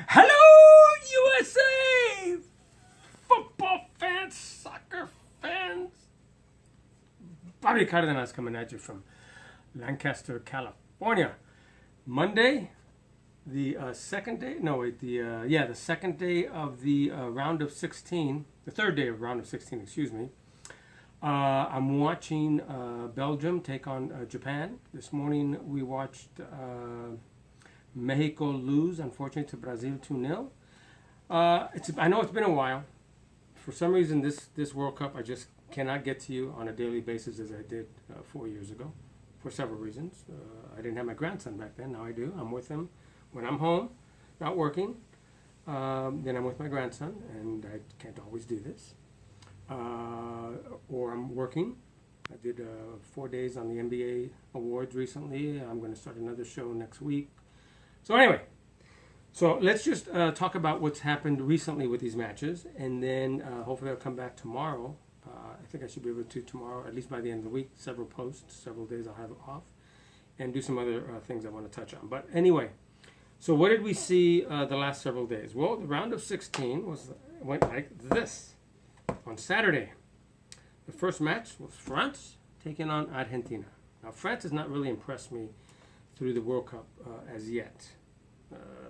Hello, USA! Football fans, soccer fans. Bobby Cardenas coming at you from Lancaster, California. Monday, the second day. No, wait. The second day of the round of 16. The third day of round of 16. Excuse me. I'm watching Belgium take on Japan. This morning we watched Mexico lose, unfortunately, to Brazil 2-0. I know it's been a while. For some reason, this World Cup, I just cannot get to you on a daily basis as I did 4 years ago, for several reasons. I didn't have my grandson back then. Now I do. I'm with him when I'm home, not working. Then I'm with my grandson, and I can't always do this. Or I'm working. I did 4 days on the NBA awards recently. I'm going to start another show next week. So anyway, let's just talk about what's happened recently with these matches, and then hopefully I'll come back tomorrow. I think I should be able to tomorrow, at least by the end of the week, several posts, several days I'll have off, and do some other things I want to touch on. But anyway, so what did we see the last several days? Well, the round of 16 went like this. On Saturday, the first match was France taking on Argentina. Now, France has not really impressed me through the World Cup as yet.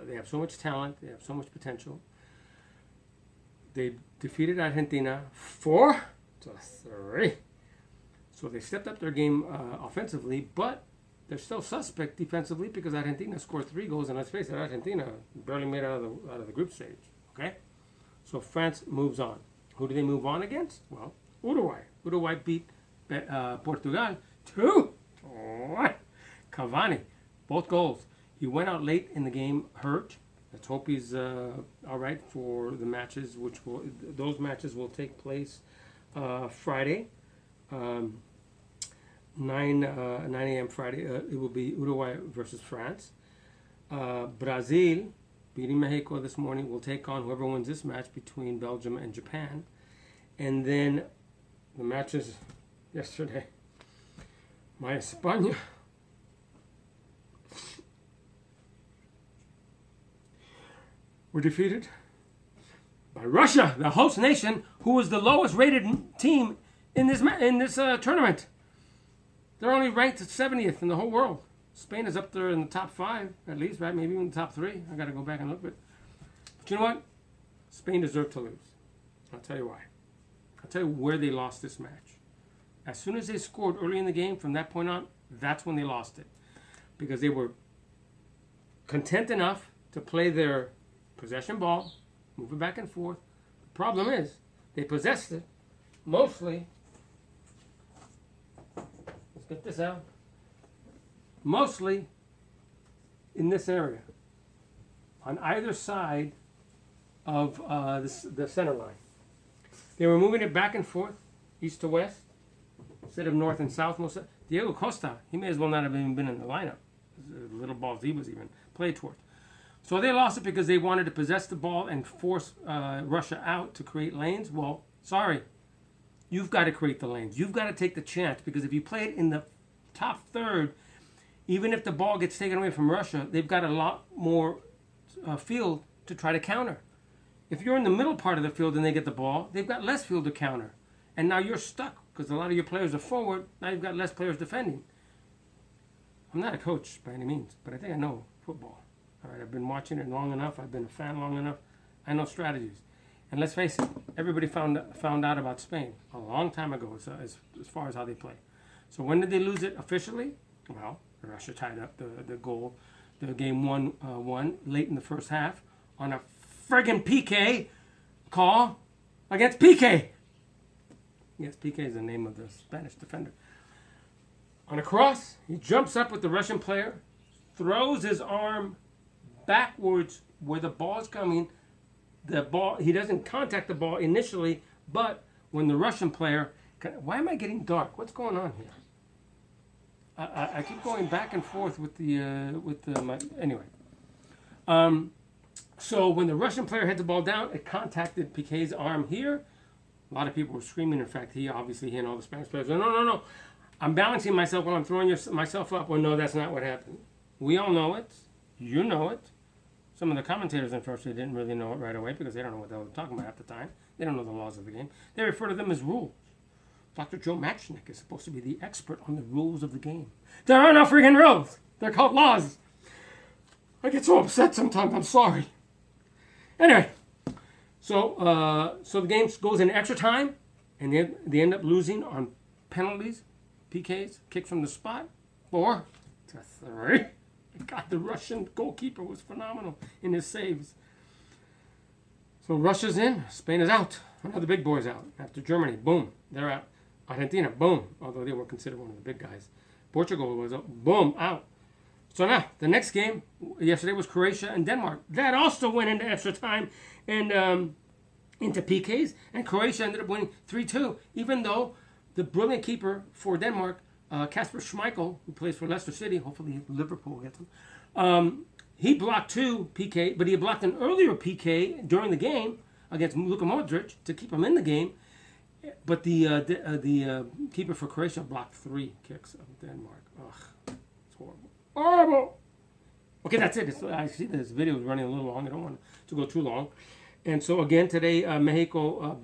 They have so much talent. They have so much potential. They defeated Argentina 4-3. So they stepped up their game offensively, but they're still suspect defensively because Argentina scored 3 goals, and let's face it, Argentina barely made it out of the group stage. Okay, so France moves on. Who do they move on against? Well, Uruguay. Uruguay beat Portugal 2-1. Cavani, both goals. He went out late in the game hurt. Let's hope he's all right for the matches, those matches will take place Friday, 9 a.m. Friday. It will be Uruguay versus France. Brazil, beating Mexico this morning, will take on whoever wins this match between Belgium and Japan. And then the matches yesterday. My España were defeated by Russia, the host nation, who was the lowest rated team in this tournament. They're only ranked 70th in the whole world. Spain is up there in the top 5, at least, right? Maybe even the top 3. I got to go back and look. But you know what? Spain deserved to lose. I'll tell you why. I'll tell you where they lost this match. As soon as they scored early in the game, from that point on, that's when they lost it. Because they were content enough to play their possession ball, move it back and forth. The problem is, they possessed it mostly. Let's get this out. Mostly in this area, on either side of the center line. They were moving it back and forth, east to west, instead of north and south. Diego Costa, he may as well not have even been in the lineup. The little balls he was even played towards. So they lost it because they wanted to possess the ball and force Russia out to create lanes. Well, sorry. You've got to create the lanes. You've got to take the chance, because if you play it in the top third, even if the ball gets taken away from Russia, they've got a lot more field to try to counter. If you're in the middle part of the field and they get the ball, they've got less field to counter. And now you're stuck because a lot of your players are forward. Now you've got less players defending. I'm not a coach by any means, but I think I know football. All right, I've been watching it long enough. I've been a fan long enough. I know strategies. And let's face it, everybody found out about Spain a long time ago as far as how they play. So when did they lose it officially? Well, Russia tied up the game 1-1 late in the first half on a friggin' PK call against Piqué. Yes, Piqué is the name of the Spanish defender. On a cross, he jumps up with the Russian player, throws his arm backwards where the ball is coming. He doesn't contact the ball initially, but when the Russian player... Why am I getting dark? What's going on here? I keep going back and forth with anyway. So when the Russian player had the ball down, it contacted Piqué's arm here. A lot of people were screaming. In fact, he and all the Spanish players, no. I'm balancing myself while I'm throwing myself up. Well, no, that's not what happened. We all know it. You know it. Some of the commentators, unfortunately, didn't really know it right away because they don't know what the hell they're talking about half the time. They don't know the laws of the game. They refer to them as rules. Dr. Joe Matchnick is supposed to be the expert on the rules of the game. There are no freaking rules. They're called laws. I get so upset sometimes. I'm sorry. Anyway, so the game goes in extra time, and they end up losing on penalties, PKs, kick from the spot, 4-3. God, the Russian goalkeeper was phenomenal in his saves. So Russia's in, Spain is out. Another big boy's out. After Germany, boom, they're out. Argentina, boom, although they were considered one of the big guys. Portugal was up, boom, out. So now, the next game, yesterday was Croatia and Denmark. That also went into extra time and into PKs, and Croatia ended up winning 3-2, even though the brilliant keeper for Denmark, Kasper Schmeichel, who plays for Leicester City, hopefully Liverpool gets him, he blocked 2 PK, but he had blocked an earlier PK during the game against Luka Modric to keep him in the game. But the keeper for Croatia blocked 3 kicks of Denmark. Ugh, it's horrible. Horrible! Okay, that's it. I see this video is running a little long. I don't want to go too long. And so again today, Brazil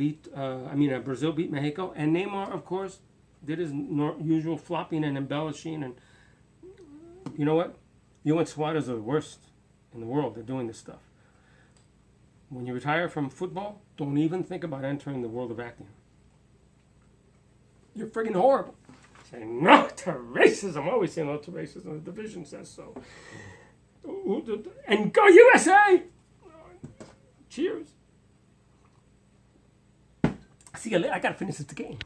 beat Mexico. And Neymar, of course, did his usual flopping and embellishing. And you know what? You and Suarez are the worst in the world. They're doing this stuff. When you retire from football, don't even think about entering the world of acting. You're friggin' horrible. Saying no to racism. I'm always saying no to racism. The division says so. And go USA! Cheers. See you later. I gotta finish this game.